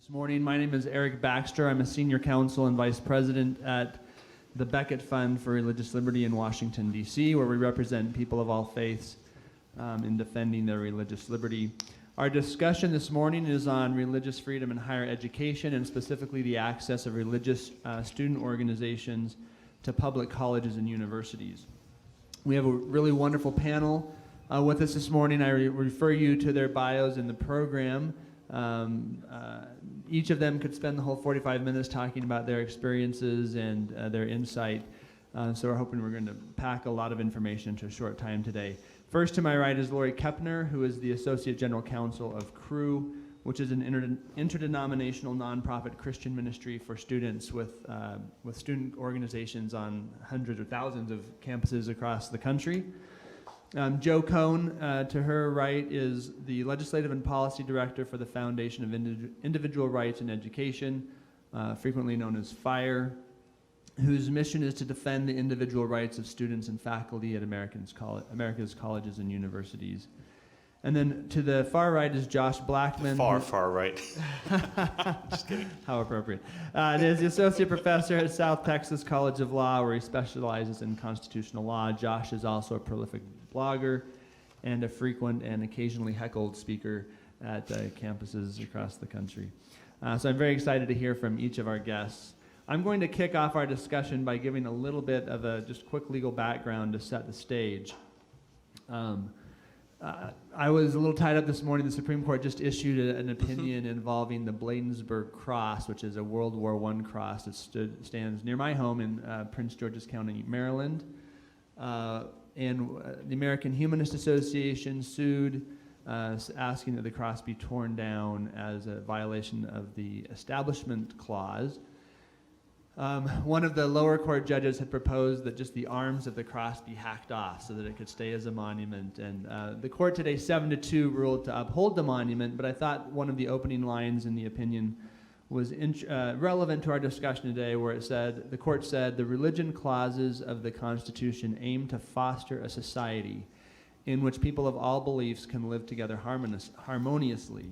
This morning. My name is Eric Baxter. I'm a senior counsel and vice president at the Beckett Fund for Religious Liberty in Washington, D.C., where we represent people of all faiths in defending their religious liberty. Our discussion this morning is on religious freedom in higher education, and specifically the access of religious student organizations to public colleges and universities. We have a really wonderful panel with us this morning. I refer you to their bios in the program. Each of them could spend the whole 45 minutes talking about their experiences and their insight. So we're hoping we're going to pack a lot of information into a short time today. First to my right is Lori Kepner, who is the Associate General Counsel of CREW, which is an interdenominational nonprofit Christian ministry for students with student organizations on hundreds or thousands of campuses across the country. Joe Cohn, to her right, is the Legislative and Policy Director for the Foundation of Individual Rights in Education, frequently known as FIRE, whose mission is to defend the individual rights of students and faculty at America's colleges and universities. And then to the far right is Josh Blackman. Far right. Just kidding. How appropriate. Is the Associate Professor at South Texas College of Law, where he specializes in constitutional law. Josh is also a prolific blogger and a frequent and occasionally heckled speaker at campuses across the country. So I'm very excited to hear from each of our guests. I'm going to kick off our discussion by giving a little bit of a just quick legal background to set the stage. I was a little tied up this morning. The Supreme Court just issued an opinion involving the Bladensburg Cross, which is a World War I cross that stands near my home in Prince George's County, Maryland. And the American Humanist Association sued, asking that the cross be torn down as a violation of the Establishment Clause. One of the lower court judges had proposed that just the arms of the cross be hacked off so that it could stay as a monument. And the court today, 7-2, ruled to uphold the monument, but I thought one of the opening lines in the opinion was relevant to our discussion today, where it said, the court said, the religion clauses of the Constitution aim to foster a society in which people of all beliefs can live together harmoniously.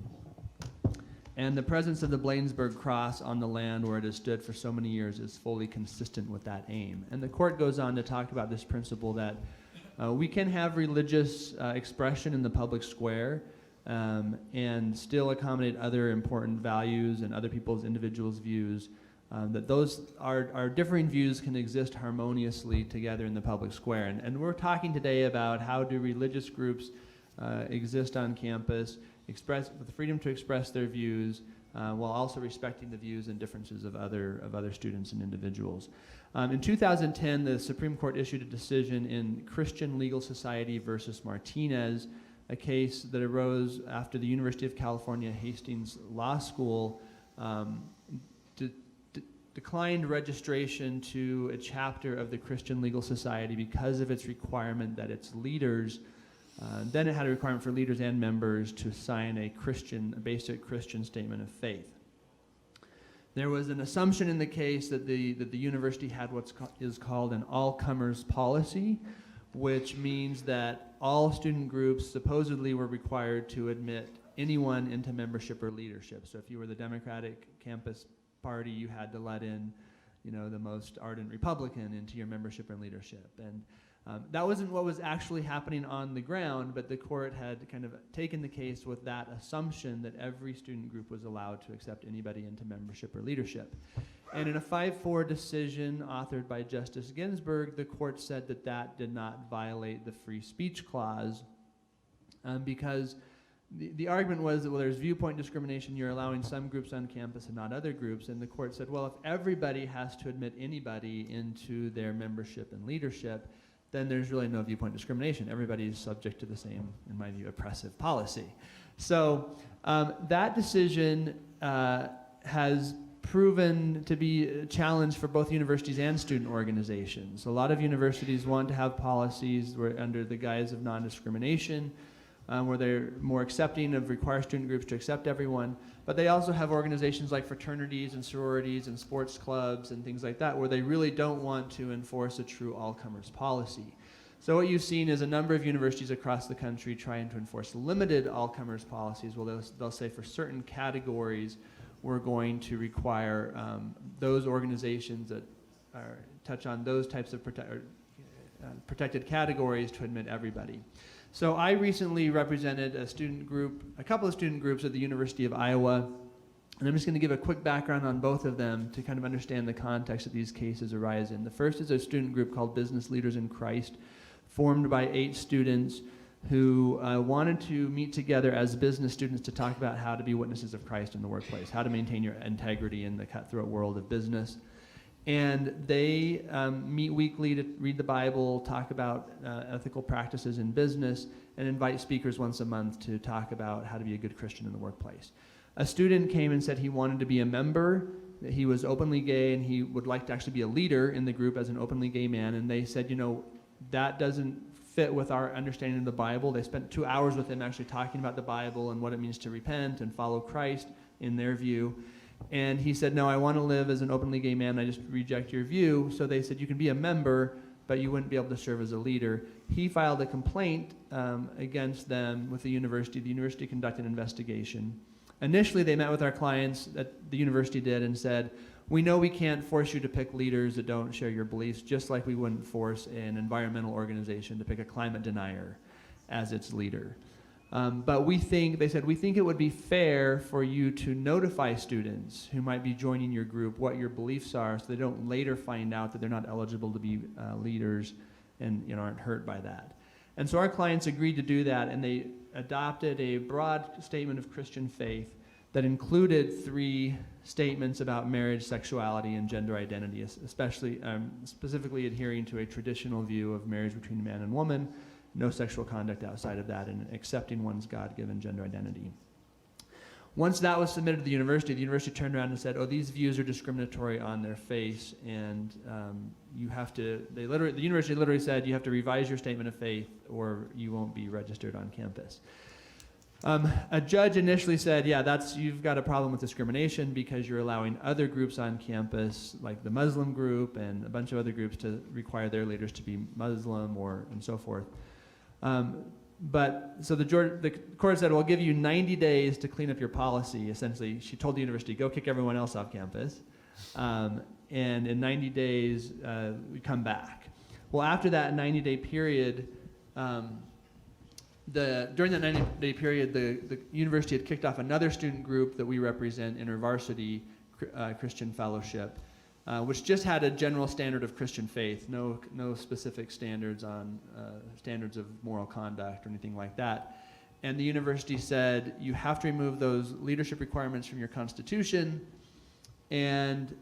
And the presence of the Bladensburg Cross on the land where it has stood for so many years is fully consistent with that aim. And the court goes on to talk about this principle that we can have religious expression in the public square and still accommodate other important values and other people's individuals' views, that those our differing views can exist harmoniously together in the public square. And we're talking today about how do religious groups exist on campus, with the freedom to express their views, while also respecting the views and differences of other students and individuals. In 2010, the Supreme Court issued a decision in Christian Legal Society versus Martinez, a case that arose after the University of California Hastings Law School declined registration to a chapter of the Christian Legal Society because of its requirement that its leaders then it had a requirement for leaders and members to sign a basic Christian statement of faith. There was an assumption in the case that the university had what is called an all-comers policy, which means that all student groups supposedly were required to admit anyone into membership or leadership. So if you were the Democratic Campus Party, you had to let in, the most ardent Republican into your membership and leadership. And that wasn't what was actually happening on the ground, but the court had kind of taken the case with that assumption that every student group was allowed to accept anybody into membership or leadership. And in a 5-4 decision authored by Justice Ginsburg, the court said that that did not violate the free speech clause because the argument was that, well, there's viewpoint discrimination, you're allowing some groups on campus and not other groups, and the court said, well, if everybody has to admit anybody into their membership and leadership, then there's really no viewpoint discrimination. Everybody is subject to the same, in my view, oppressive policy. So that decision has proven to be a challenge for both universities and student organizations. A lot of universities want to have policies where, under the guise of non-discrimination, where they're more accepting of require student groups to accept everyone, but they also have organizations like fraternities and sororities and sports clubs and things like that where they really don't want to enforce a true all-comers policy. So what you've seen is a number of universities across the country trying to enforce limited all-comers policies. Well, they'll say for certain categories we're going to require those organizations that touch on those types of protected categories to admit everybody. So I recently represented a couple of student groups at the University of Iowa, and I'm just going to give a quick background on both of them to kind of understand the context that these cases arise in. The first is a student group called Business Leaders in Christ, formed by 8 students who wanted to meet together as business students to talk about how to be witnesses of Christ in the workplace, how to maintain your integrity in the cutthroat world of business. And they meet weekly to read the Bible, talk about ethical practices in business, and invite speakers once a month to talk about how to be a good Christian in the workplace. A student came and said he wanted to be a member, that he was openly gay, and he would like to actually be a leader in the group as an openly gay man. And they said, that doesn't fit with our understanding of the Bible. They spent 2 hours with him actually talking about the Bible and what it means to repent and follow Christ in their view. And he said, no, I want to live as an openly gay man. I just reject your view. So they said, you can be a member, but you wouldn't be able to serve as a leader. He filed a complaint against them with the university. The university conducted an investigation. Initially, they met with our clients, that the university did, and said, we know we can't force you to pick leaders that don't share your beliefs, just like we wouldn't force an environmental organization to pick a climate denier as its leader. But they said, we think it would be fair for you to notify students who might be joining your group what your beliefs are, so they don't later find out that they're not eligible to be leaders and aren't hurt by that. And so our clients agreed to do that, and they adopted a broad statement of Christian faith that included 3 statements about marriage, sexuality, and gender identity, especially specifically adhering to a traditional view of marriage between man and woman, no sexual conduct outside of that, and accepting one's God-given gender identity. Once that was submitted to the university turned around and said, these views are discriminatory on their face, and the university literally said, you have to revise your statement of faith or you won't be registered on campus. A judge initially said, you've got a problem with discrimination because you're allowing other groups on campus, like the Muslim group and a bunch of other groups, to require their leaders to be Muslim and so forth. So the court said, we'll give you 90 days to clean up your policy. Essentially, she told the university, go kick everyone else off campus. And in 90 days, we come back. Well, after that 90-day period, during that 90-day period, the university had kicked off another student group that we represent, InterVarsity Christian Fellowship, which just had a general standard of Christian faith, no specific standards on standards of moral conduct or anything like that. And the university said, you have to remove those leadership requirements from your constitution, and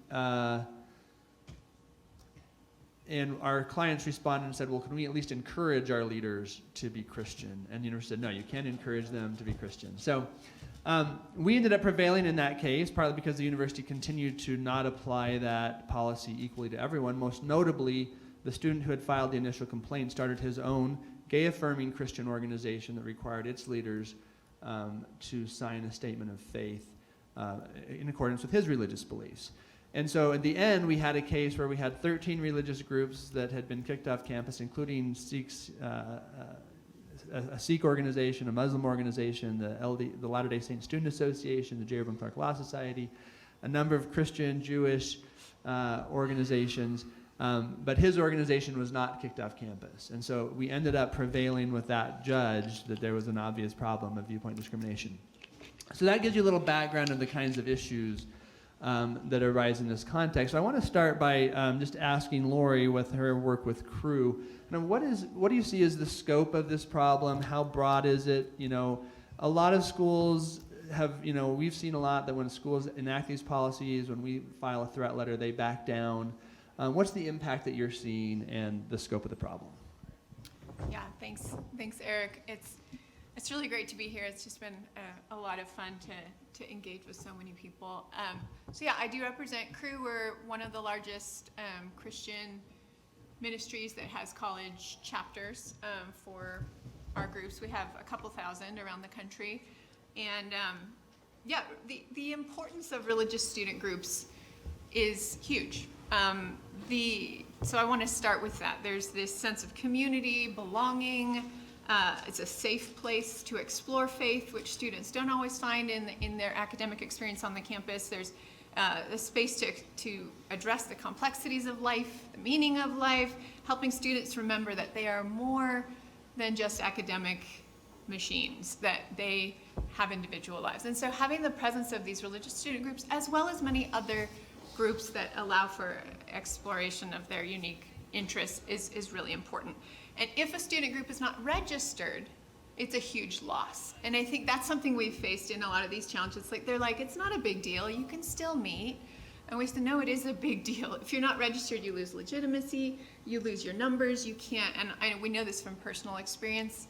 our clients responded and said, well, can we at least encourage our leaders to be Christian? And the university said, no, you can't encourage them to be Christian. So we ended up prevailing in that case, partly because the university continued to not apply that policy equally to everyone. Most notably, the student who had filed the initial complaint started his own gay-affirming Christian organization that required its leaders to sign a statement of faith in accordance with his religious beliefs. And so at the end, we had a case where we had 13 religious groups that had been kicked off campus, including Sikhs, a Sikh organization, a Muslim organization, the Latter-day Saint Student Association, the J. Reuben Clark Law Society, a number of Christian, Jewish organizations, but his organization was not kicked off campus. And so we ended up prevailing with that judge that there was an obvious problem of viewpoint discrimination. So that gives you a little background of the kinds of issues that arise in this context. So I want to start by just asking Lori, with her work with Cru, what do you see as the scope of this problem? How broad is it? A lot of schools have, we've seen a lot that when schools enact these policies, when we file a threat letter, they back down. What's the impact that you're seeing and the scope of the problem? Yeah, thanks, Eric. It's really great to be here. It's just been a lot of fun to engage with so many people. I do represent Cru. We're one of the largest Christian ministries that has college chapters for our groups. We have a couple thousand around the country. And the importance of religious student groups is huge. So I want to start with that. There's this sense of community, belonging, It's a safe place to explore faith, which students don't always find in their academic experience on the campus. There's a space to address the complexities of life, the meaning of life, helping students remember that they are more than just academic machines, that they have individual lives. And so having the presence of these religious student groups, as well as many other groups that allow for exploration of their unique interests, is really important. And if a student group is not registered, it's a huge loss. And I think that's something we've faced in a lot of these challenges. Like, they're like, it's not a big deal, you can still meet. And we said, no, it is a big deal. If you're not registered, you lose legitimacy, you lose your numbers, you can't, and we know this from personal experience,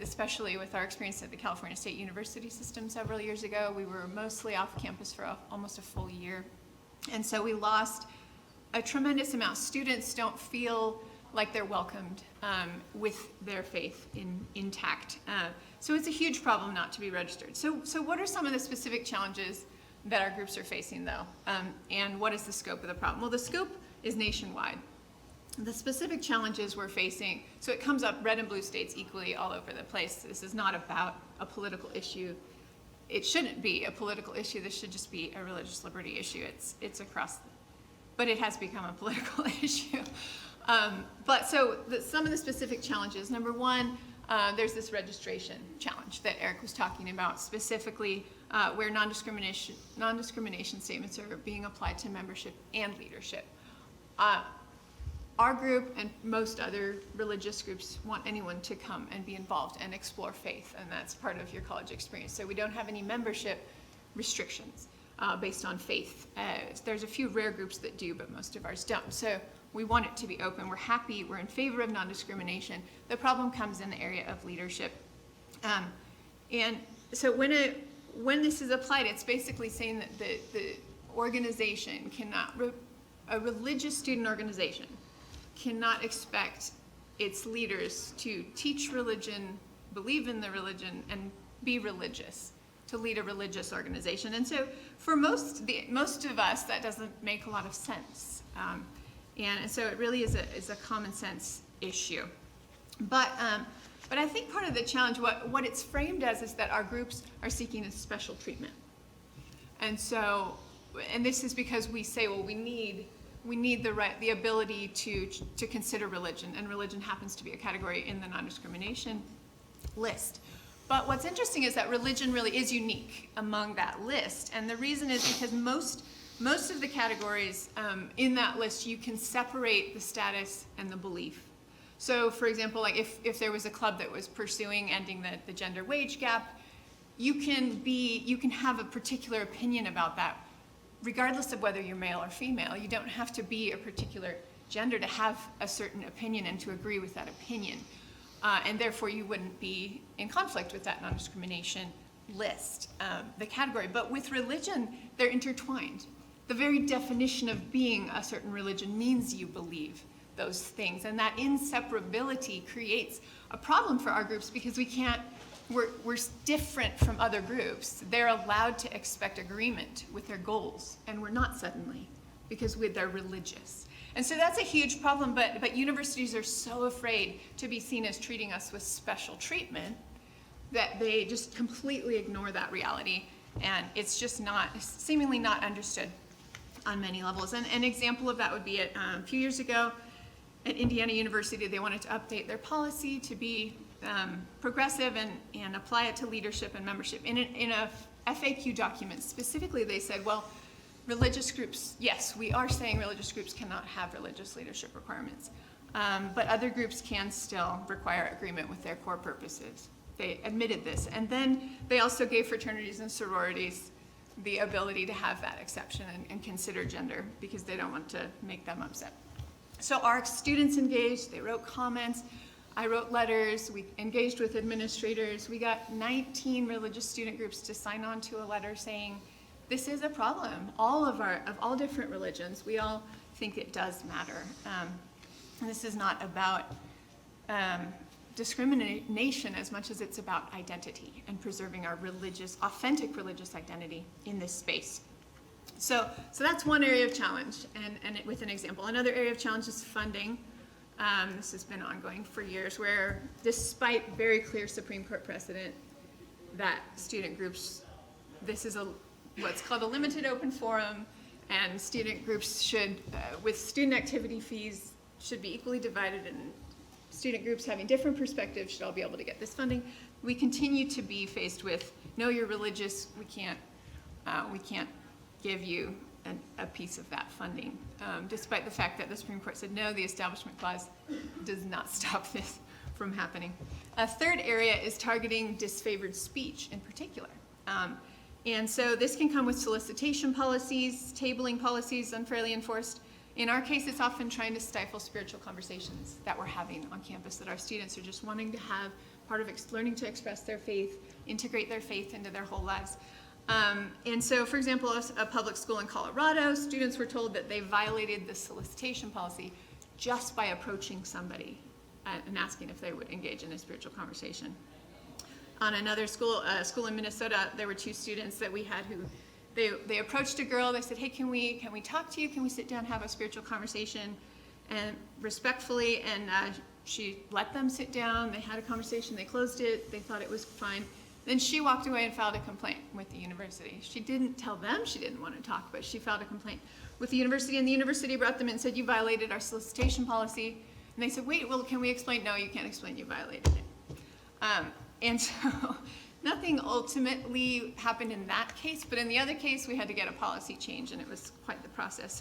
especially with our experience at the California State University system several years ago. We were mostly off campus for almost a full year. And so we lost a tremendous amount. Students don't feel like they're welcomed with their faith intact. So it's a huge problem not to be registered. So what are some of the specific challenges that our groups are facing, though? And what is the scope of the problem? Well, the scope is nationwide. The specific challenges we're facing, so it comes up red and blue states equally all over the place. This is not about a political issue. It shouldn't be a political issue. This should just be a religious liberty issue. It's across, but it has become a political issue. But some of the specific challenges, number one, there's this registration challenge that Eric was talking about, specifically where non-discrimination statements are being applied to membership and leadership. Our group and most other religious groups want anyone to come and be involved and explore faith, and that's part of your college experience. So we don't have any membership restrictions based on faith. There's a few rare groups that do, but most of ours don't. So we want it to be open. We're happy. We're in favor of non-discrimination. The problem comes in the area of leadership. And so when this is applied, it's basically saying that the organization cannot, a religious student organization cannot expect its leaders to teach religion, believe in the religion, and be religious, to lead a religious organization. And so for most of us, that doesn't make a lot of sense. And so it really is a common sense issue. But I think part of the challenge, what it's framed as, is that our groups are seeking a special treatment. And so, and this is because we say, well, we need the ability to consider religion, and religion happens to be a category in the non-discrimination list. But what's interesting is that religion really is unique among that list, and the reason is because most of the categories in that list, you can separate the status and the belief. So, for example, like if there was a club that was pursuing ending the gender wage gap, you can have a particular opinion about that, regardless of whether you're male or female. You don't have to be a particular gender to have a certain opinion and to agree with that opinion. And therefore, you wouldn't be in conflict with that non-discrimination list, the category. But with religion, they're intertwined. The very definition of being a certain religion means you believe those things. And that inseparability creates a problem for our groups, because we're different from other groups. They're allowed to expect agreement with their goals, and we're not suddenly, because they're religious. And so that's a huge problem, but universities are so afraid to be seen as treating us with special treatment that they just completely ignore that reality, and it's just seemingly not understood on many levels. And an example of that would be a few years ago at Indiana University, they wanted to update their policy to be progressive and apply it to leadership and membership. In a FAQ document specifically, they said, well, religious groups, yes, we are saying religious groups cannot have religious leadership requirements, but other groups can still require agreement with their core purposes. They admitted this. And then they also gave fraternities and sororities the ability to have that exception and consider gender, because they don't want to make them upset. So our students engaged, they wrote comments, I wrote letters, we engaged with administrators. We got 19 religious student groups to sign on to a letter saying, this is a problem. Of all different religions, we all think it does matter. And this is not about discrimination as much as it's about identity and preserving our authentic religious identity in this space. So that's one area of challenge, and with an example. Another area of challenge is funding. This has been ongoing for years, where despite very clear Supreme Court precedent that student groups, this is what's called a limited open forum, and student groups should, with student activity fees, should be equally divided, and student groups having different perspectives should all be able to get this funding. We continue to be faced with, no, you're religious, we can't give you a piece of that funding, despite the fact that the Supreme Court said, no, the Establishment Clause does not stop this from happening. A third area is targeting disfavored speech in particular. And so this can come with solicitation policies, tabling policies unfairly enforced. In our case, it's often trying to stifle spiritual conversations that we're having on campus, that our students are just wanting to have, part of learning to express their faith, integrate their faith into their whole lives. And so, for example, a public school in Colorado, students were told that they violated the solicitation policy just by approaching somebody and asking if they would engage in a spiritual conversation. On another school, a school in Minnesota, there were 2 students that we had who, they approached a girl, they said, hey, can we talk to you? Can we sit down and have a spiritual conversation? And respectfully, and she let them sit down, they had a conversation, they closed it, they thought it was fine. Then she walked away and filed a complaint with the university. She didn't tell them she didn't want to talk, but she filed a complaint with the university, and the university brought them in and said, you violated our solicitation policy. And they said, wait, well, can we explain? No, you can't explain, you violated it. And so nothing ultimately happened in that case, but in the other case, we had to get a policy change, and it was quite the process.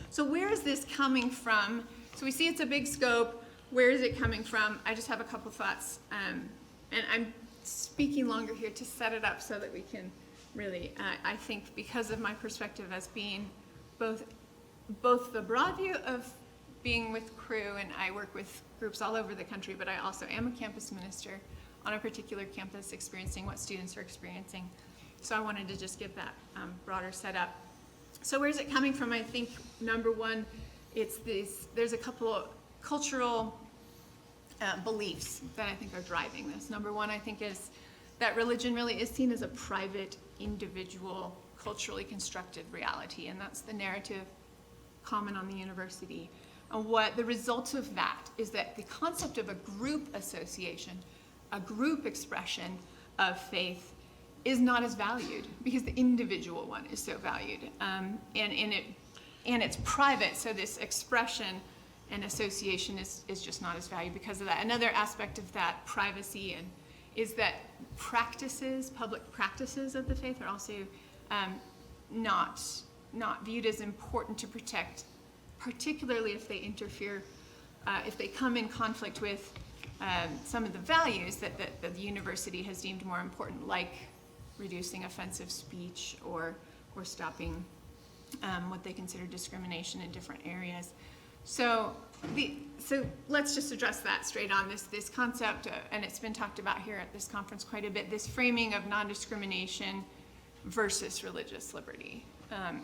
So where is this coming from? So we see it's a big scope. Where is it coming from? I just have a couple thoughts. And I'm speaking longer here to set it up so that we can really, I think because of my perspective as being both the broad view of being with Cru, and I work with groups all over the country, but I also am a campus minister on a particular campus experiencing what students are experiencing. So I wanted to just give that broader setup. So where's it coming from? I think number one, there's a couple of cultural beliefs that I think are driving this. Number one, I think, is that religion really is seen as a private, individual, culturally constructed reality, and that's the narrative common on the university. And what the result of that is that the concept of a group association, a group expression of faith, is not as valued because the individual one is so valued, and it's private. So this expression and association is just not as valued because of that. Another aspect of that privacy is that public practices of the faith are also not viewed as important to protect, particularly if they interfere, if they come in conflict with some of the values that the university has deemed more important, like reducing offensive speech or stopping what they consider discrimination in different areas. So let's just address that straight on, this concept, and it's been talked about here at this conference quite a bit, this framing of non-discrimination versus religious liberty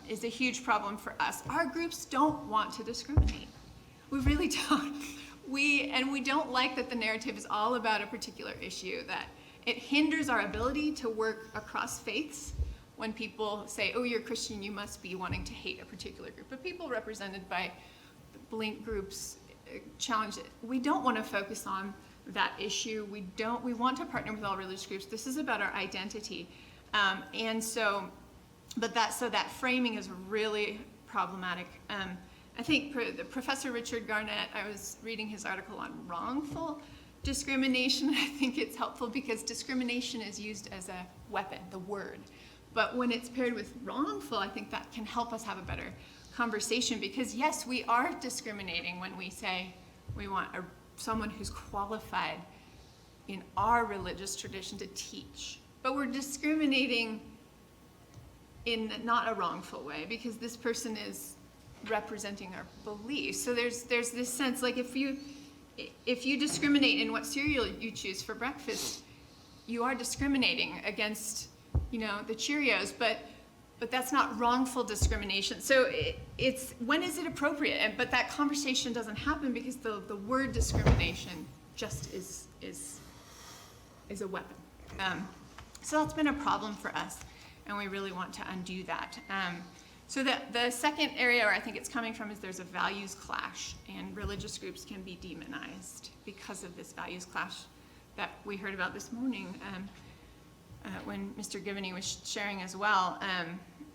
is a huge problem for us. Our groups don't want to discriminate. We really don't. We don't like that the narrative is all about a particular issue, that it hinders our ability to work across faiths when people say, oh, you're Christian, you must be wanting to hate a particular group. But people represented by Blink groups challenge it. We don't want to focus on that issue. We want to partner with all religious groups. This is about our identity. That framing is really problematic. I think Professor Richard Garnett, I was reading his article on wrongful discrimination. I think it's helpful because discrimination is used as a weapon, the word. But when it's paired with wrongful, I think that can help us have a better conversation, because yes, we are discriminating when we say we want someone who's qualified in our religious tradition to teach. But we're discriminating in not a wrongful way, because this person is representing our beliefs. So there's this sense, like if you discriminate in what cereal you choose for breakfast, you are discriminating against, the Cheerios, but that's not wrongful discrimination. So it's when is it appropriate? But that conversation doesn't happen because the word discrimination just is a weapon. So that's been a problem for us, and we really want to undo that. So the second area where I think it's coming from is there's a values clash, and religious groups can be demonized because of this values clash that we heard about this morning when Mr. Givney was sharing as well.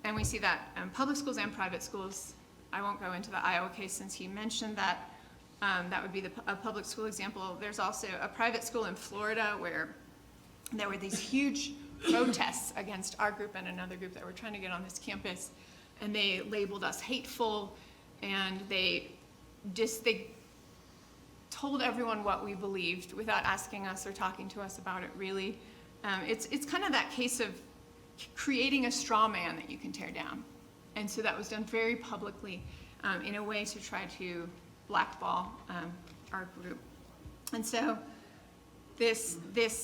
And we see that public schools and private schools. I won't go into the Iowa case since he mentioned that. That would be a public school example. There's also a private school in Florida where there were these huge protests against our group and another group that were trying to get on this campus, and they labeled us hateful, and they told everyone what we believed without asking us or talking to us about it, really. It's kind of that case of creating a straw man that you can tear down. And so that was done very publicly in a way to try to blackball our group. And so this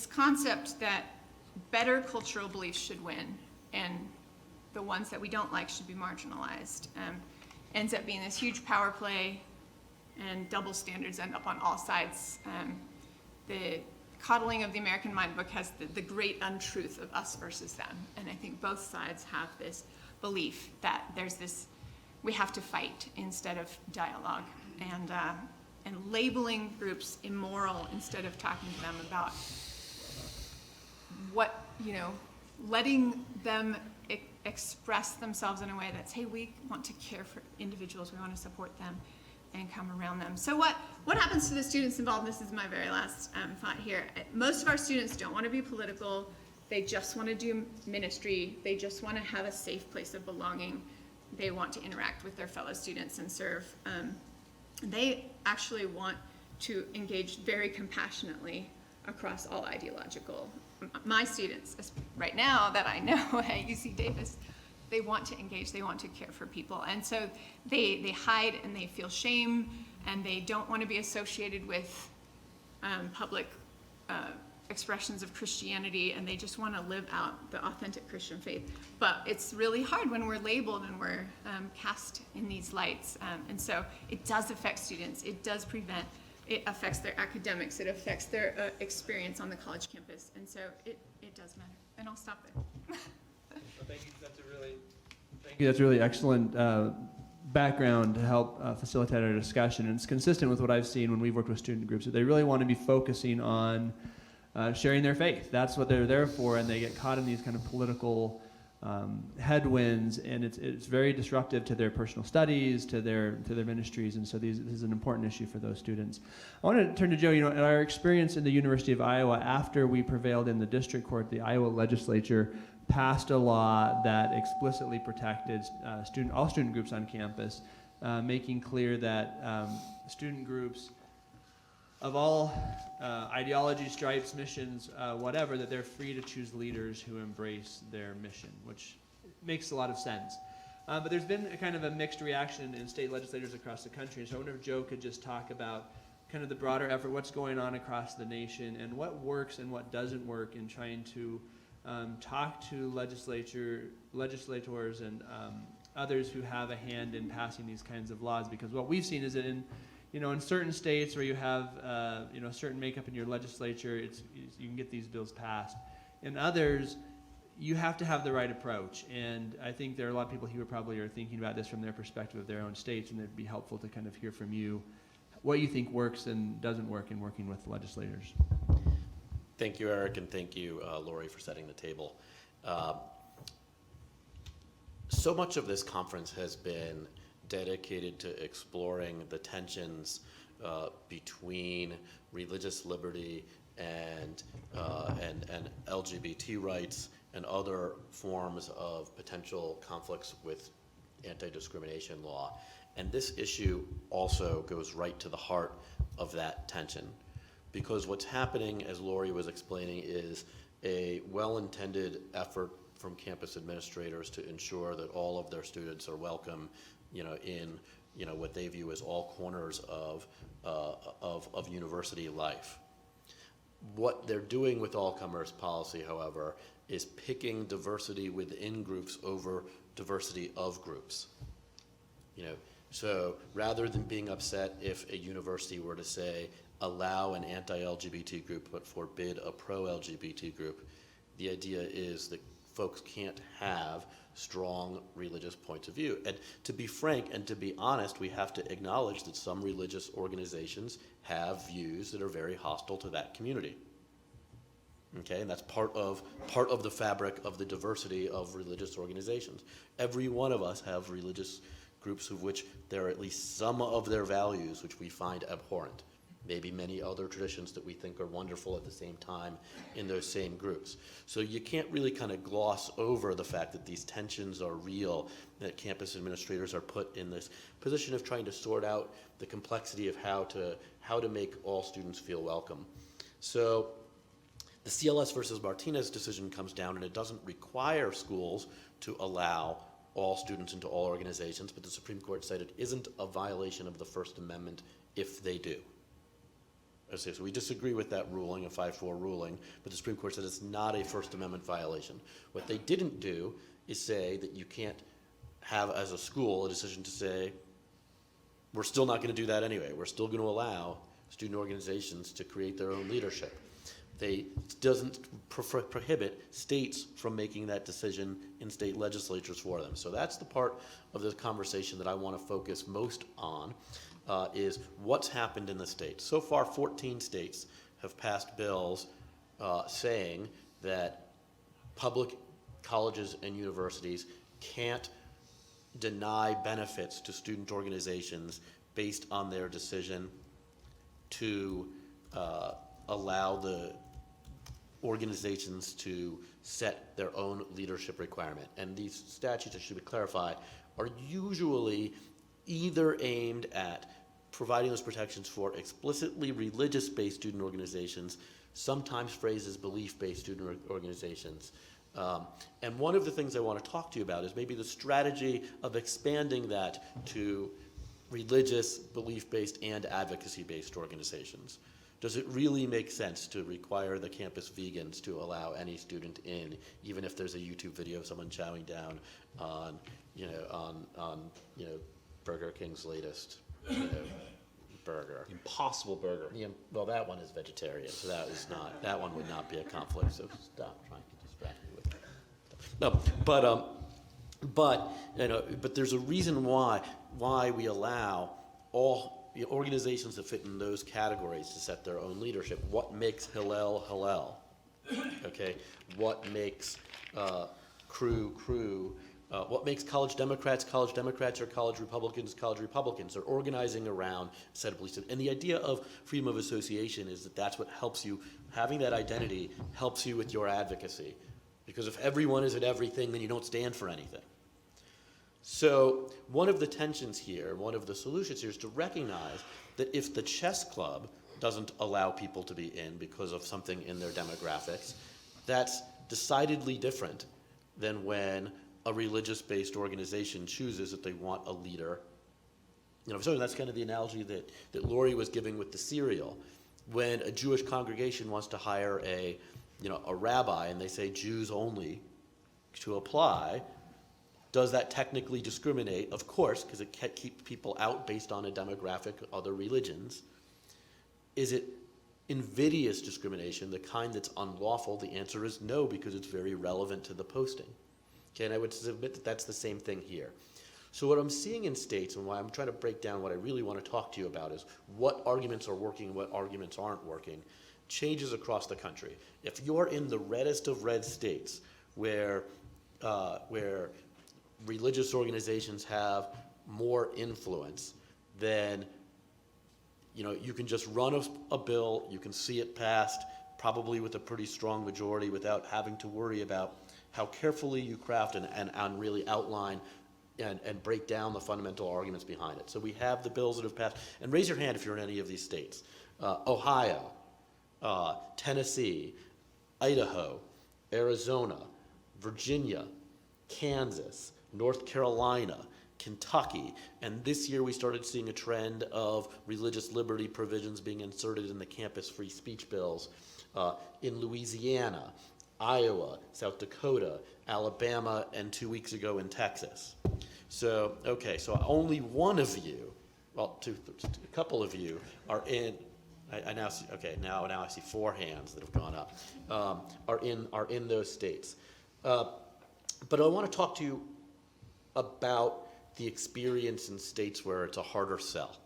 concept that better cultural beliefs should win and the ones that we don't like should be marginalized ends up being this huge power play, and double standards end up on all sides. The coddling of the American Mind book has the great untruth of us versus them. And I think both sides have this belief that there's this, we have to fight instead of dialogue, and labeling groups immoral instead of talking to them about what, letting them express themselves in a way that's, hey, we want to care for individuals, we want to support them and come around them. So what happens to the students involved? This is my very last thought here. Most of our students don't want to be political. They just want to do ministry. They just want to have a safe place of belonging. They want to interact with their fellow students and serve. They actually want to engage very compassionately across all ideological. My students, right now that I know at UC Davis, they want to engage, they want to care for people. And so they hide and they feel shame, and they don't want to be associated with public expressions of Christianity, and they just want to live out the authentic Christian faith. But it's really hard when we're labeled and we're cast in these lights. And so it does affect students. It does prevent, it affects their academics. It affects their experience on the college campus. And so it does matter. And I'll stop there. Well, thank you. That's a really excellent background to help facilitate our discussion. And it's consistent with what I've seen when we've worked with student groups, that they really want to be focusing on sharing their faith. That's what they're there for, and they get caught in these kind of political headwinds, and it's very disruptive to their personal studies, to their ministries, and so this is an important issue for those students. I want to turn to Joe. In our experience in the University of Iowa, after we prevailed in the district court, the Iowa legislature passed a law that explicitly protected all student groups on campus, making clear that student groups of all ideologies, stripes, missions, whatever, that they're free to choose leaders who embrace their mission, which makes a lot of sense. But there's been a kind of a mixed reaction in state legislators across the country, so I wonder if Joe could just talk about kind of the broader effort, what's going on across the nation, and what works and what doesn't work in trying to talk to legislators and others who have a hand in passing these kinds of laws, because what we've seen is that in certain states where you have a certain makeup in your legislature, you can get these bills passed. In others, you have to have the right approach, and I think there are a lot of people who probably are thinking about this from their perspective of their own states, and it'd be helpful to kind of hear from you what you think works and doesn't work in working with legislators. Thank you, Eric, and thank you, Lori, for setting the table. So much of this conference has been dedicated to exploring the tensions between religious liberty and LGBT rights and other forms of potential conflicts with anti-discrimination law. And this issue also goes right to the heart of that tension. Because what's happening, as Lori was explaining, is a well-intended effort from campus administrators to ensure that all of their students are welcome, in what they view as all corners of university life. What they're doing with all-comers policy, however, is picking diversity within groups over diversity of groups. So rather than being upset if a university were to say, allow an anti-LGBT group but forbid a pro-LGBT group, the idea is that folks can't have strong religious points of view. And to be frank and to be honest, we have to acknowledge that some religious organizations have views that are very hostile to that community. Okay, and that's part of the fabric of the diversity of religious organizations. Every one of us have religious groups of which there are at least some of their values which we find abhorrent. Maybe many other traditions that we think are wonderful at the same time in those same groups. So you can't really kind of gloss over the fact that these tensions are real, that campus administrators are put in this position of trying to sort out the complexity of how to make all students feel welcome. So the CLS versus Martinez decision comes down, and it doesn't require schools to allow all students into all organizations, but the Supreme Court said it isn't a violation of the First Amendment if they do. So we disagree with that ruling, a 5-4 ruling, but the Supreme Court said it's not a First Amendment violation. What they didn't do is say that you can't have, as a school, a decision to say, we're still not going to do that anyway. We're still going to allow student organizations to create their own leadership. They doesn't prohibit states from making that decision in state legislatures for them. So that's the part of the conversation that I want to focus most on, is what's happened in the states. So far, 14 states have passed bills saying that public colleges and universities can't deny benefits to student organizations based on their decision to allow the organizations to set their own leadership requirement. And these statutes, it should be clarified, are usually either aimed at providing those protections for explicitly religious-based student organizations, sometimes phrased as belief-based student organizations. And one of the things I want to talk to you about is maybe the strategy of expanding that to religious, belief-based, and advocacy-based organizations. Does it really make sense to require the campus vegans to allow any student in, even if there's a YouTube video of someone chowing down on Burger King's latest, burger? Impossible Burger. Yeah, well, that one is vegetarian, so that one would not be a conflict. So stop trying to distract me with that. No, but there's a reason why we allow all organizations that fit in those categories to set their own leadership. What makes Hillel Hillel? Okay, what makes Crew? What makes college Democrats or college Republicans? They're organizing around a set of beliefs. And the idea of freedom of association is that that's what helps you, having that identity helps you with your advocacy. Because if everyone is at everything, then you don't stand for anything. So one of the tensions here, one of the solutions here is to recognize that if the chess club doesn't allow people to be in because of something in their demographics, that's decidedly different than when a religious-based organization chooses that they want a leader. So that's kind of the analogy that Lori was giving with the cereal. When a Jewish congregation wants to hire a rabbi and they say Jews only to apply, does that technically discriminate? Of course, because it can't keep people out based on a demographic of other religions. Is it invidious discrimination, the kind that's unlawful? The answer is no, because it's very relevant to the posting. Okay, and I would submit that that's the same thing here. So what I'm seeing in states, and why I'm trying to break down what I really want to talk to you about, is what arguments are working and what arguments aren't working, changes across the country. If you're in the reddest of red states, where religious organizations have more influence, then you can just run a bill, you can see it passed, probably with a pretty strong majority, without having to worry about how carefully you craft and really outline and break down the fundamental arguments behind it. So we have the bills that have passed. And raise your hand if you're in any of these states. Ohio, Tennessee, Idaho, Arizona, Virginia, Kansas, North Carolina, Kentucky, and this year we started seeing a trend of religious liberty provisions being inserted in the campus free speech bills in Louisiana, Iowa, South Dakota, Alabama, and 2 weeks ago in Texas. So, okay, so only one of you, well, a couple of you are in. I now see. Okay, now I see 4 hands that have gone up. Are in those states. But I want to talk to you about the experience in states where it's a harder sell.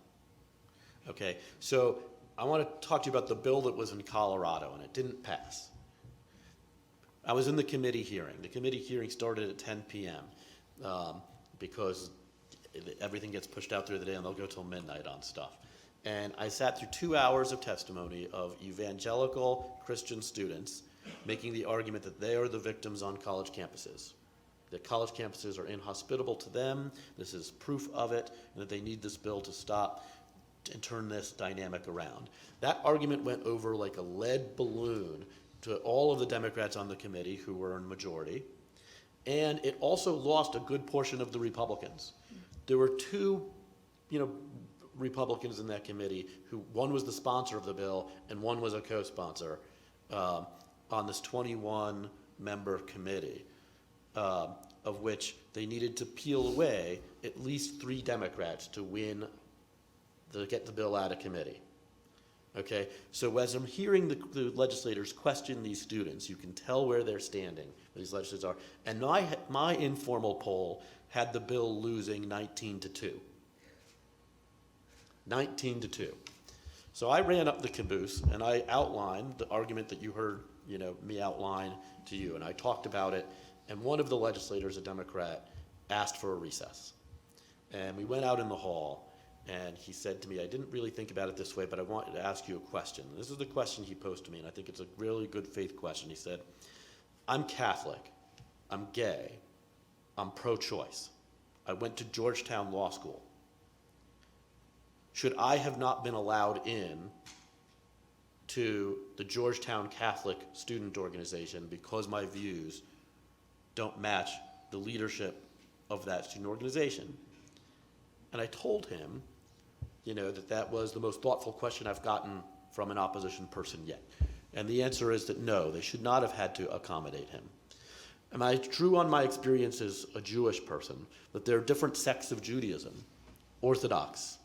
Okay, so I want to talk to you about the bill that was in Colorado, and it didn't pass. I was in the committee hearing. The committee hearing started at 10 p.m. Because everything gets pushed out through the day, and they'll go till midnight on stuff. And I sat through 2 hours of testimony of evangelical Christian students making the argument that they are the victims on college campuses, that college campuses are inhospitable to them, this is proof of it, and that they need this bill to stop and turn this dynamic around. That argument went over like a lead balloon to all of the Democrats on the committee who were in majority, and it also lost a good portion of the Republicans. There were two, Republicans in that committee who, one was the sponsor of the bill and one was a co-sponsor on this 21-member committee, of which they needed to peel away at least 3 Democrats to get the bill out of committee. Okay, so as I'm hearing the legislators question these students, you can tell where they're standing, where these legislators are. And my informal poll had the bill losing 19-2. 19-2. So I ran up the caboose and I outlined the argument that you heard, me outline to you, and I talked about it. And one of the legislators, a Democrat, asked for a recess. And we went out in the hall. And he said to me, I didn't really think about it this way, but I wanted to ask you a question. And this is the question he posed to me, and I think it's a really good faith question. He said, I'm Catholic, I'm gay, I'm pro-choice. I went to Georgetown Law School. Should I have not been allowed in to the Georgetown Catholic Student Organization because my views don't match the leadership of that student organization? And I told him, that was the most thoughtful question I've gotten from an opposition person yet. And the answer is that no, they should not have had to accommodate him. And I drew on my experience as a Jewish person that there are different sects of Judaism, Orthodox,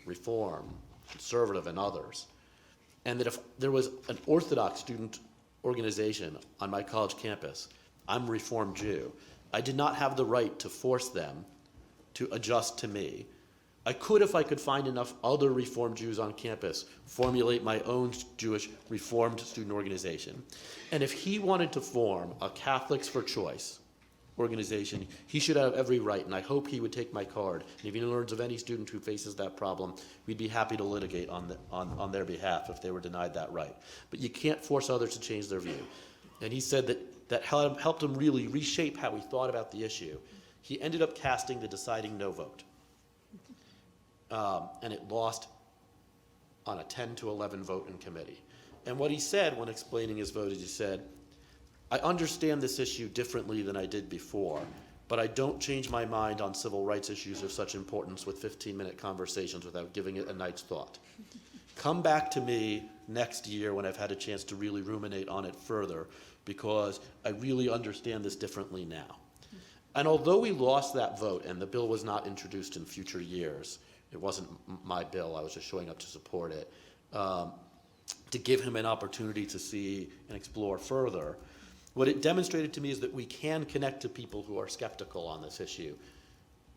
Reform, Conservative, and others. And that if there was an Orthodox student organization on my college campus, I'm a Reformed Jew, I did not have the right to force them to adjust to me. I could, if I could find enough other Reformed Jews on campus, formulate my own Jewish Reformed student organization. And if he wanted to form a Catholics for Choice organization, he should have every right, and I hope he would take my card. And if he learns of any student who faces that problem, we'd be happy to litigate on their behalf if they were denied that right. But you can't force others to change their view. And he said that helped him really reshape how he thought about the issue. He ended up casting the deciding no vote. And it lost on a 10-11 vote in committee. And what he said when explaining his vote is he said, I understand this issue differently than I did before, but I don't change my mind on civil rights issues of such importance with 15-minute conversations without giving it a night's thought. Come back to me next year when I've had a chance to really ruminate on it further, because I really understand this differently now. And although we lost that vote and the bill was not introduced in future years, it wasn't my bill, I was just showing up to support it, to give him an opportunity to see and explore further, what it demonstrated to me is that we can connect to people who are skeptical on this issue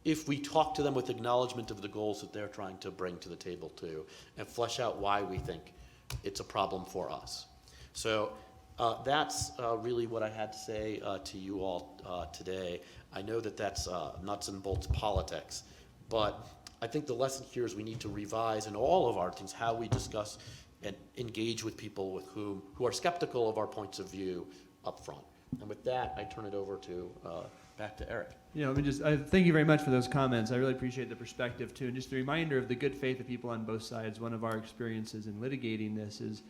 if we talk to them with acknowledgement of the goals that they're trying to bring to the table too, and flesh out why we think it's a problem for us. So that's really what I had to say to you all today. I know that that's nuts and bolts politics, but I think the lesson here is we need to revise in all of our things how we discuss and engage with people who are skeptical of our points of view up front. And with that, I turn it over to back to Eric. Thank you very much for those comments. I really appreciate the perspective too. And just a reminder of the good faith of people on both sides. One of our experiences in litigating this is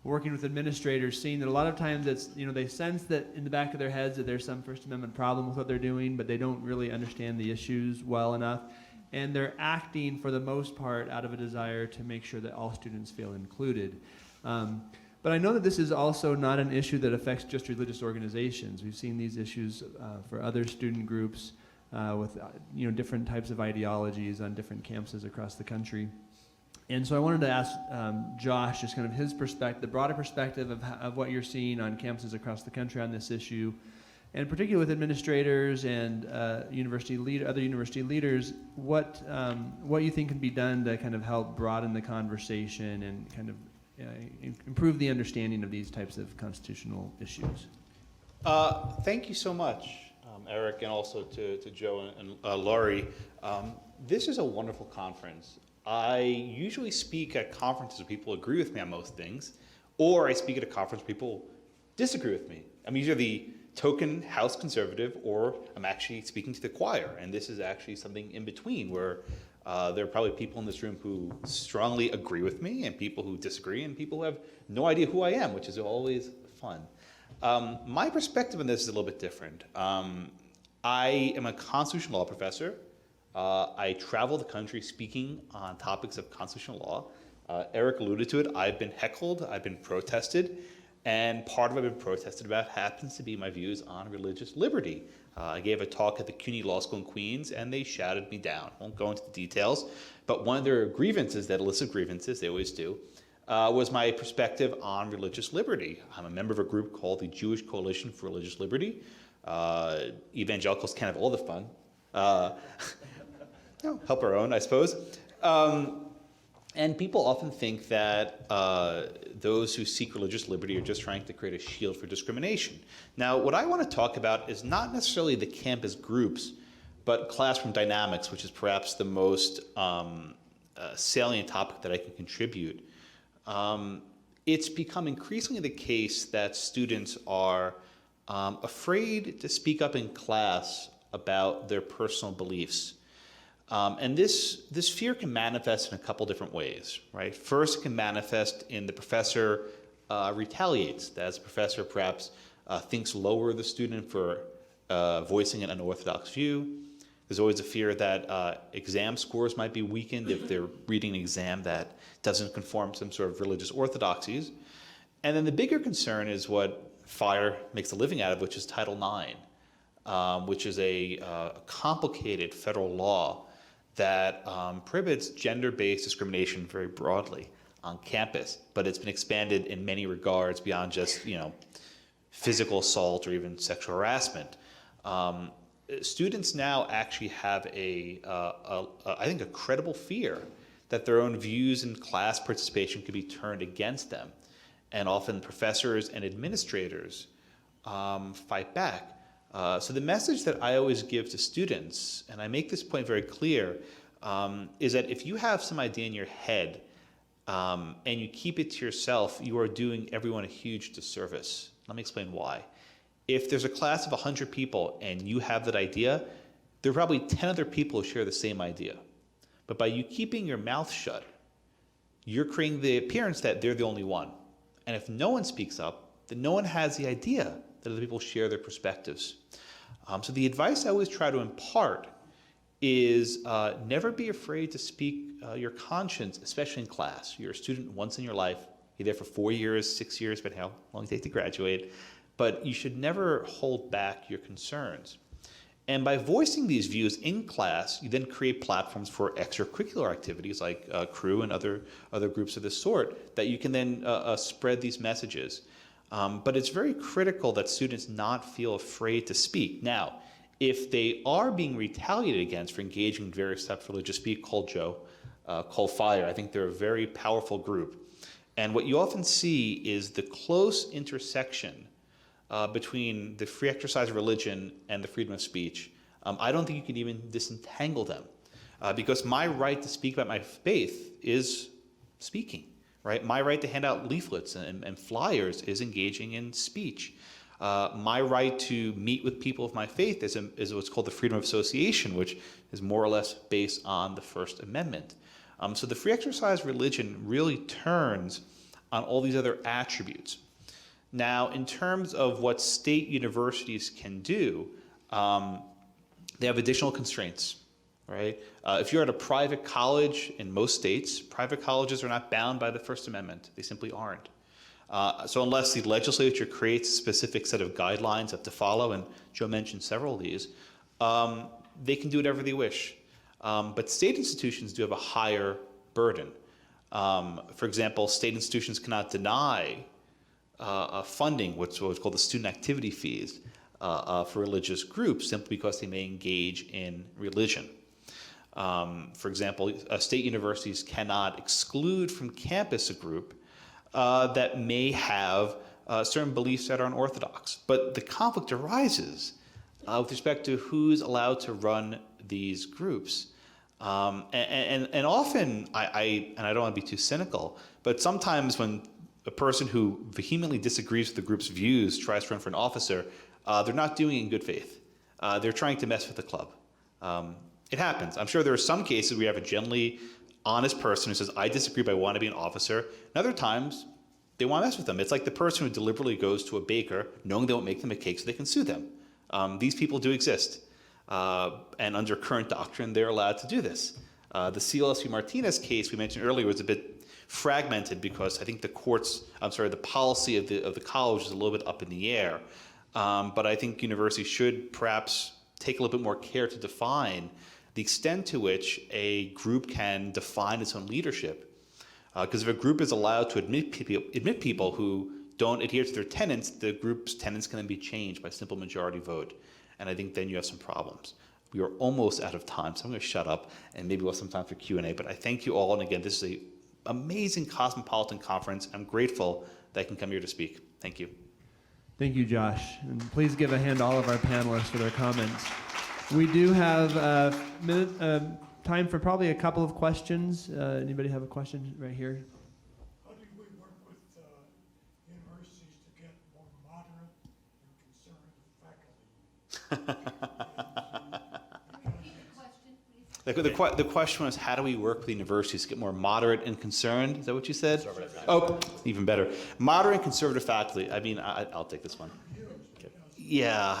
working with administrators, seeing that a lot of times it's, they sense that in the back of their heads that there's some First Amendment problem with what they're doing, but they don't really understand the issues well enough. And they're acting, for the most part, out of a desire to make sure that all students feel included. But I know that this is also not an issue that affects just religious organizations. We've seen these issues for other student groups with different types of ideologies on different campuses across the country. And so I wanted to ask Josh just kind of his perspective, the broader perspective of what you're seeing on campuses across the country on this issue, And particularly with administrators and other university leaders, what you think can be done to kind of help broaden the conversation and kind of improve the understanding of these types of constitutional issues? Thank you so much, Eric, and also to Joe and Laurie. This is a wonderful conference. I usually speak at conferences where people agree with me on most things, or I speak at a conference where people disagree with me. I'm usually the token House conservative, or I'm actually speaking to the choir, and this is actually something in between where there are probably people in this room who strongly agree with me, and people who disagree, and people who have no idea who I am, which is always fun. My perspective on this is a little bit different. I am a constitutional law professor. I travel the country speaking on topics of constitutional law. Eric alluded to it. I've been heckled. I've been protested. And part of what I've been protested about happens to be my views on religious liberty. I gave a talk at the CUNY Law School in Queens, and they shouted me down. I won't go into the details, but one of their grievances, that list of grievances, they always do, was my perspective on religious liberty. I'm a member of a group called the Jewish Coalition for Religious Liberty. Evangelicals can't have all the fun. Help our own, I suppose. And people often think that those who seek religious liberty are just trying to create a shield for discrimination. Now, what I want to talk about is not necessarily the campus groups, but classroom dynamics, which is perhaps the most salient topic that I can contribute. It's become increasingly the case that students are afraid to speak up in class about their personal beliefs. And this fear can manifest in a couple different ways, right? First, it can manifest in the professor retaliates, that as a professor perhaps thinks lower of the student for voicing an unorthodox view. There's always a fear that exam scores might be weakened if they're reading an exam that doesn't conform to some sort of religious orthodoxies. And then the bigger concern is what FIRE makes a living out of, which is Title IX, which is a complicated federal law that prohibits gender-based discrimination very broadly on campus, but it's been expanded in many regards beyond just, physical assault or even sexual harassment. Students now actually have I think, a credible fear that their own views in class participation could be turned against them, and often professors and administrators fight back. So the message that I always give to students, and I make this point very clear, is that if you have some idea in your head and you keep it to yourself, you are doing everyone a huge disservice. Let me explain why. If there's a class of 100 people and you have that idea, there are probably 10 other people who share the same idea. But by you keeping your mouth shut, you're creating the appearance that they're the only one. And if no one speaks up, then no one has the idea that other people share their perspectives. So the advice I always try to impart is never be afraid to speak your conscience, especially in class. You're a student once in your life. You're there for 4 years, 6 years, but how long it takes to graduate. But you should never hold back your concerns. And by voicing these views in class, you then create platforms for extracurricular activities like Crew and other groups of this sort that you can then spread these messages. But it's very critical that students not feel afraid to speak. Now, if they are being retaliated against for engaging in various types of religious speak, call Joe, call FIRE. I think they're a very powerful group. And what you often see is the close intersection between the free exercise of religion and the freedom of speech. I don't think you can even disentangle them because my right to speak about my faith is speaking. Right? My right to hand out leaflets and flyers is engaging in speech. My right to meet with people of my faith is what's called the freedom of association, which is more or less based on the First Amendment. So the free exercise of religion really turns on all these other attributes. Now, in terms of what state universities can do, they have additional constraints. Right? If you're at a private college in most states, private colleges are not bound by the First Amendment. They simply aren't. So unless the legislature creates a specific set of guidelines to follow, and Joe mentioned several of these, they can do whatever they wish. But state institutions do have a higher burden. For example, state institutions cannot deny funding, what's called the student activity fees, for religious groups simply because they may engage in religion. For example, state universities cannot exclude from campus a group that may have certain beliefs that are unorthodox. But the conflict arises with respect to who's allowed to run these groups. And often, I don't want to be too cynical, but sometimes when a person who vehemently disagrees with the group's views tries to run for an officer, they're not doing it in good faith. They're trying to mess with the club. It happens. I'm sure there are some cases where you have a genuinely honest person who says, I disagree, but I want to be an officer. And other times, they want to mess with them. It's like the person who deliberately goes to a baker knowing they won't make them a cake so they can sue them. These people do exist. And under current doctrine, they're allowed to do this. The CLSU Martinez case we mentioned earlier was a bit fragmented because I think the policy of the college is a little bit up in the air. But I think universities should perhaps take a little bit more care to define the extent to which a group can define its own leadership. Because if a group is allowed to admit people who don't adhere to their tenets, the group's tenets can then be changed by simple majority vote. And I think then you have some problems. We are almost out of time, so I'm going to shut up, and maybe we'll have some time for Q&A. But I thank you all, and again, this is an amazing cosmopolitan conference. I'm grateful that I can come here to speak. Thank you. Thank you, Josh. And please give a hand to all of our panelists for their comments. We do have time for probably a couple of questions. Anybody have a question right here? How do we work with universities to get more moderate and conservative faculty? The question was, how do we work with universities to get more moderate and concerned? Is that what you said? Conservative. Oh, even better. Moderate and conservative faculty. I mean, I'll take this one. Yeah.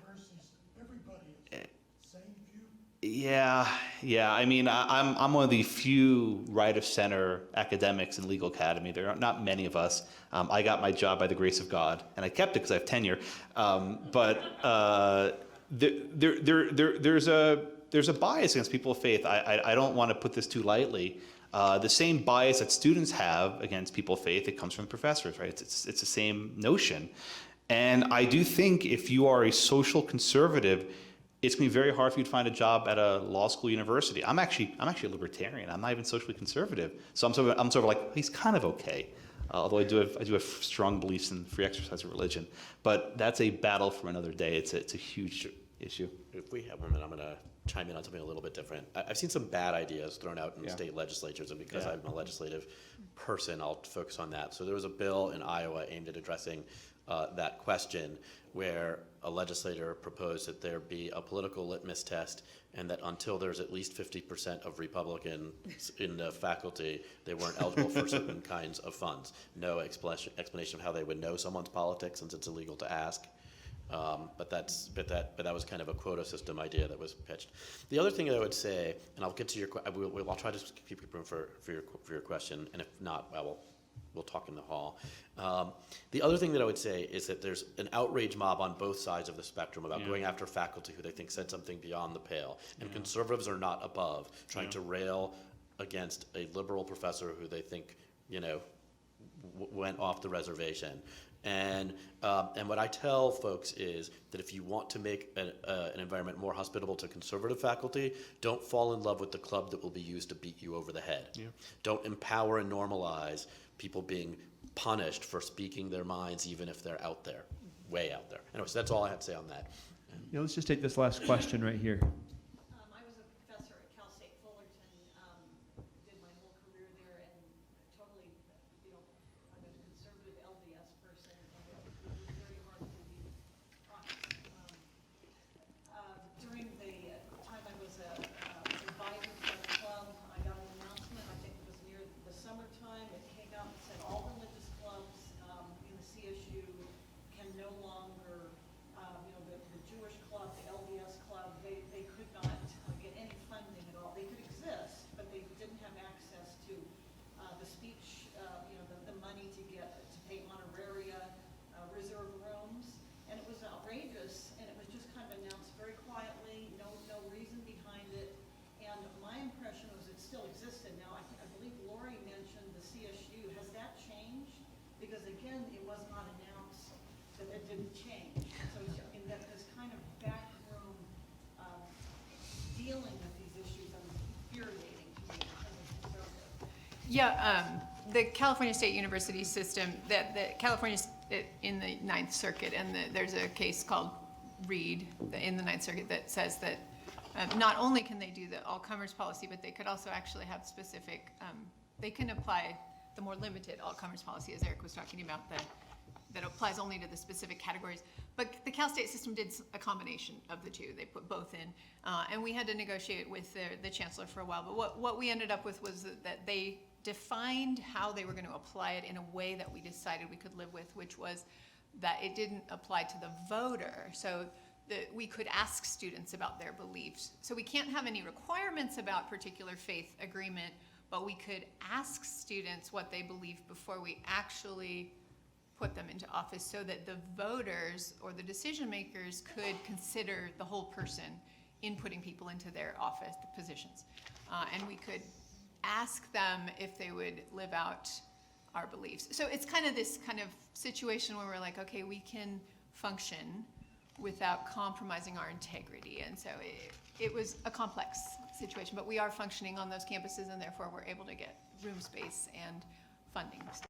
Universities, everybody is same view. Yeah. I mean, I'm one of the few right of center academics in legal academy. There are not many of us. I got my job by the grace of God, and I kept it because I have tenure. There's a bias against people of faith. I don't want to put this too lightly. The same bias that students have against people of faith, it comes from professors, right? It's the same notion. And I do think if you are a social conservative, it's going to be very hard for you to find a job at a law school university. I'm actually a libertarian. I'm not even socially conservative. So I'm sort of like, he's kind of okay. Although I do have strong beliefs in free exercise of religion. But that's a battle for another day. It's a huge issue. If we have 1 minute, I'm going to chime in on something a little bit different. I've seen some bad ideas thrown out in state legislatures, and because I'm a legislative person, I'll focus on that. So there was a bill in Iowa aimed at addressing that question, where a legislator proposed that there be a political litmus test, and that until there's at least 50% of Republicans in the faculty, they weren't eligible for certain kinds of funds. No explanation of how they would know someone's politics, since it's illegal to ask. But that was kind of a quota system idea that was pitched. The other thing that I would say, and I'll get to your, I'll try to keep room for your question, and if not, we'll talk in the hall. The other thing that I would say is that there's an outrage mob on both sides of the spectrum about going after faculty who they think said something beyond the pale, and conservatives are not above trying to rail against a liberal professor who they think went off the reservation. And what I tell folks is that if you want to make an environment more hospitable to conservative faculty, don't fall in love with the club that will be used to beat you over the head. Yeah. Don't empower and normalize people being punished for speaking their minds, even if they're out there, way out there. Anyway, so that's all I had to say on that. Let's just take this last question right here. I was a professor at Cal State Fullerton, did my whole career there, and totally, I'm a conservative LDS person, and it was very hard to be honest. During the time I was an advisor for the club, I got an announcement, I think it was near the summertime, it came out and said all religious clubs in the CSU can no longer, the Jewish club, the LDS club, they couldn't Yeah, the California State University system, that the California in the Ninth Circuit, and there's a case called Reed in the Ninth Circuit that says that not only can they do the all-comers policy, but they could also actually have specific, they can apply the more limited all-comers policy, as Eric was talking about, that applies only to the specific categories. But the Cal State system did a combination of the two. They put both in. And we had to negotiate with the chancellor for a while. But what we ended up with was that they defined how they were going to apply it in a way that we decided we could live with, which was that it didn't apply to the voter. So that we could ask students about their beliefs. So we can't have any requirements about particular faith agreement, but we could ask students what they believe before we actually put them into office, so that the voters or the decision makers could consider the whole person in putting people into their office positions. And we could ask them if they would live out our beliefs. So it's kind of this kind of situation where we're like, okay, we can function without compromising our integrity. And so it was a complex situation, but we are functioning on those campuses, and therefore we're able to get room space and funding still.